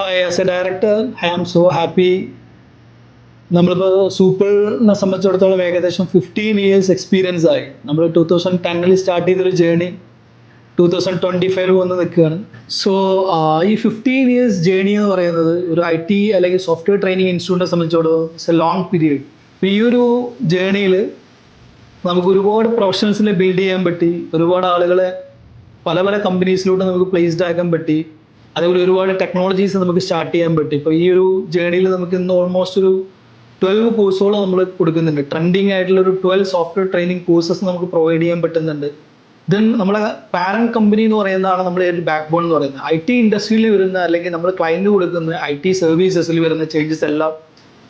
Hi, as a director, I am so happy. നമ്മളിപ്പോൾ സൂപ്പറിനെ സംബന്ധിച്ചിടത്തോളം ഏകദേശം 15 years എക്സ്പീരിയൻസ് ആയി. നമ്മൾ 2010 സ്റ്റാർട്ട് ചെയ്തൊരു ജേണി 2025 വന്ന് നിൽക്കുകയാണ്. സോ ഈ 15 years ജേണി എന്ന് പറയുന്നത് ഒരു IT അല്ലെങ്കിൽ സോഫ്റ്റ്വെയർ ട്രെയിനിങ് ഇൻസ്റ്റിറ്റ്യൂട്ടിനെ സംബന്ധിച്ചിടത്തോളം ഇറ്റ്സ് എ ലോങ് പീരീഡ്. അപ്പോൾ ഈ ഒരു ജേണിയിൽ നമുക്ക് ഒരുപാട് പ്രൊഫഷണൽസിനെ ബിൽഡ് ചെയ്യാൻ പറ്റി, ഒരുപാട് ആളുകളെ പല പല കമ്പനീസിലോട്ട് നമുക്ക് പ്ലേസ്ഡ് ആക്കാൻ പറ്റി, അതേപോലെ ഒരുപാട് ടെക്നോളജീസ് നമുക്ക് സ്റ്റാർട്ട് ചെയ്യാൻ പറ്റി. ഇപ്പോൾ ഈ ഒരു ജേണിയിൽ നമുക്ക് ഇന്ന് ഓൾമോസ്റ്റ് ഒരു 12 കോഴ്സുകൾ നമ്മൾ കൊടുക്കുന്നുണ്ട്. ട്രെൻഡിങ് ആയിട്ടുള്ള ഒരു 12 സോഫ്റ്റ്വെയർ ട്രെയിനിങ് കോഴ്സസ് നമുക്ക് പ്രൊവൈഡ് ചെയ്യാൻ പറ്റുന്നുണ്ട്. ദെൻ നമ്മളെ പാരന്റ് കമ്പനി എന്ന് പറയുന്നതാണ് നമ്മുടെ ഒരു ബാക്ക് ബോൺ എന്ന് പറയുന്നത്. IT ഇൻഡസ്ട്രിയിൽ വരുന്ന അല്ലെങ്കിൽ നമ്മൾ ക്ലയൻറ്റ് കൊടുക്കുന്ന IT സർവീസസിൽ വരുന്ന ചേഞ്ചസ് എല്ലാം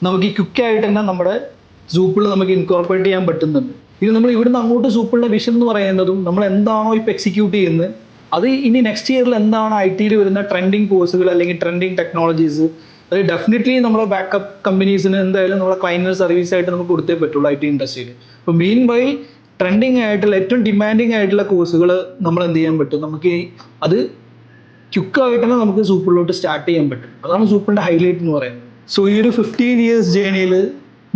നമുക്ക് ഈ ക്വിക്കായിട്ട് തന്നെ നമ്മുടെ സൂപ്പിൾ നമുക്ക് ഇൻകോർപ്പറേറ്റ് ചെയ്യാൻ പറ്റുന്നുണ്ട്. ഇനി നമ്മൾ ഇവിടുന്ന് അങ്ങോട്ട് സൂപ്പിളിൻ്റെ വിഷൻ എന്ന് പറയുന്നതും നമ്മൾ എന്താണോ ഇപ്പോൾ എക്സിക്യൂട്ട് ചെയ്യുന്നത് അത് ഇനി നെക്സ്റ്റ് ഇയറിൽ എന്താണ് IT വരുന്ന ട്രെൻഡിങ് കോഴ്സുകൾ അല്ലെങ്കിൽ ട്രെൻഡിങ് ടെക്നോളജീസ്, അത് ഡെഫിനറ്റ്ലി നമ്മുടെ ബാക്കപ്പ് കമ്പനീസിന് എന്തായാലും നമ്മുടെ ക്ലയൻറ്റ് സർവീസ് ആയിട്ട് നമുക്ക് കൊടുത്തേ പറ്റുള്ളൂ IT ഇൻഡസ്ട്രിയിൽ. അപ്പോൾ മീൻ ബൈ ട്രെൻഡിങ് ആയിട്ടുള്ള ഏറ്റവും ഡിമാൻഡിങ് ആയിട്ടുള്ള കോഴ്സുകൾ നമ്മൾ എന്ത് ചെയ്യാൻ പറ്റും, നമുക്ക് അത് ക്വിക്കായിട്ട് തന്നെ നമുക്ക് സൂപ്പിളിലോട്ട് സ്റ്റാർട്ട് ചെയ്യാൻ പറ്റും. അതാണ് സൂപ്പിളിൻ്റെ ഹൈലൈറ്റ് എന്ന് പറയുന്നത്. സോ ഈ ഒരു 15 years ജേണിയിൽ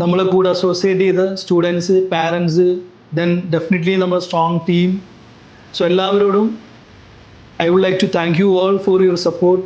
നമ്മളെ കൂടെ അസോസിയേറ്റ് ചെയ്ത സ്റ്റുഡൻസ്, പാരൻസ്, ദെൻ ഡെഫിനറ്റ്ലി നമ്മുടെ സ്ട്രോങ് ടീം. സോ എല്ലാവരോടും I would like to thank you all for your support.